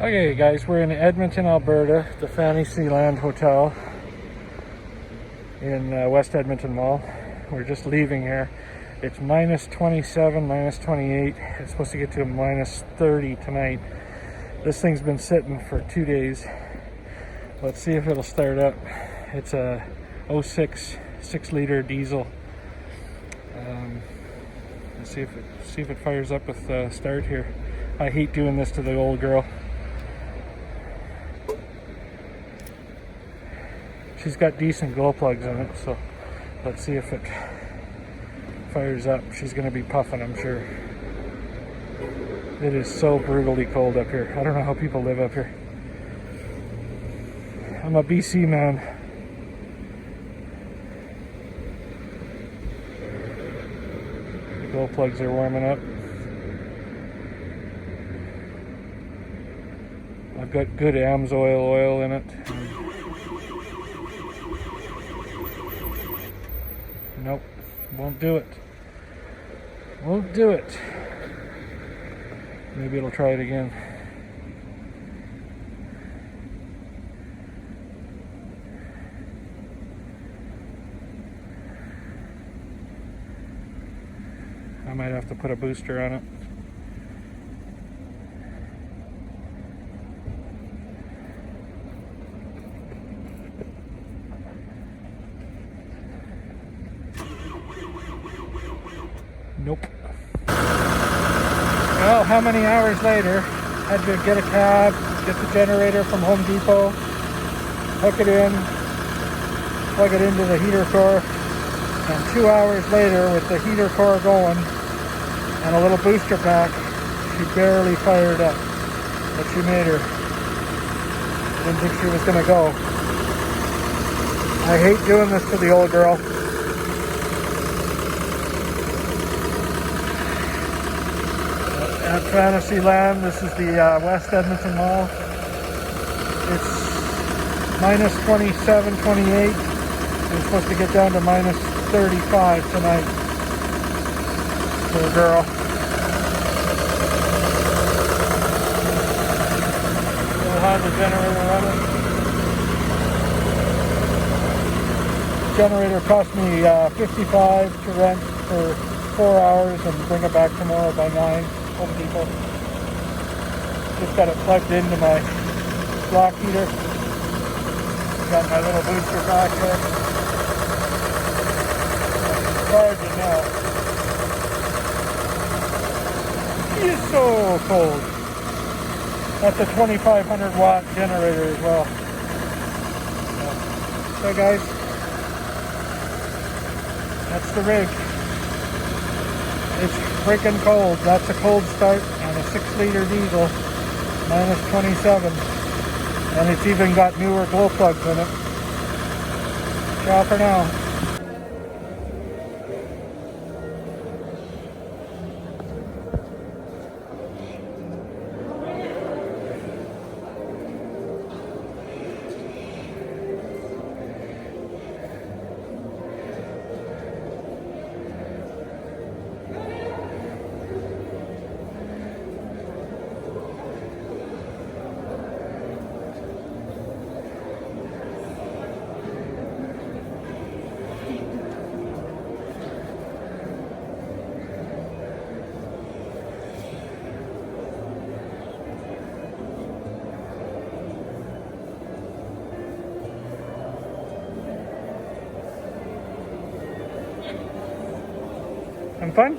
Okay guys, we're in Edmonton, Alberta, the Fantasyland Hotel in West Edmonton Mall. We're just leaving here. It's minus 27, minus 28. It's supposed to get to minus 30 tonight. This thing's been sitting for 2 days. Let's see if it'll start up. It's a 06 6-liter diesel. Let's see if it fires up with start here. I hate doing this to the old girl. She's got decent glow plugs in it, so let's see if it fires up. She's going to be puffing, I'm sure. It is so brutally cold up here. I don't know how people live up here. I'm a BC man. The glow plugs are warming up. I've got good AMSOIL oil in it. Nope, won't do it. Won't do it. Maybe it'll try it again. I might have to put a booster on it. Nope. Well, how many hours later, had to get a cab, get the generator from Home Depot, hook it in, plug it into the heater core, and 2 hours later, with the heater core going and a little booster pack, she barely fired up, but she made her. Didn't think she was going to go. I hate doing this to the old girl. At Fantasyland, this is the West Edmonton Mall. It's minus 27, 28. It's supposed to get down to minus 35 tonight. Little girl. We'll have the generator running. The generator cost me $55 to rent for 4 hours and bring it back tomorrow by 9. Home Depot. Just got it plugged into my block heater. Got my little booster back there. Charging now. It's so cold. That's a 2,500 watt generator as well. So guys, that's the rig. It's freaking cold. That's a cold start on a 6-liter diesel, minus 27. And it's even got newer glow plugs in it. Ciao for now. Fun?